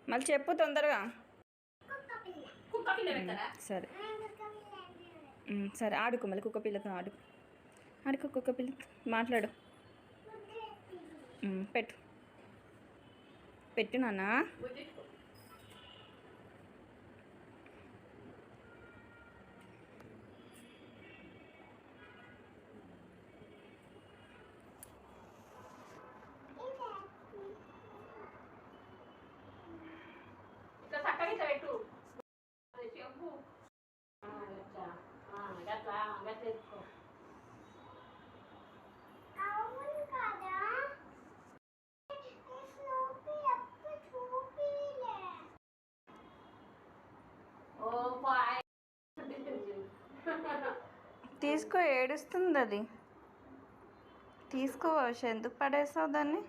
మళ్ళీ చెప్పు తొందరగా. సరే సరే ఆడుకో, మళ్ళీ కుక్క పిల్లతో ఆడుకో కుక్క పిల్లతో మాట్లాడు. పెట్టు పెట్టు నాన్న. తీసుకో, ఏడుస్తుంది అది. తీసుకో, ఎందుకు పడేసావు దాన్ని?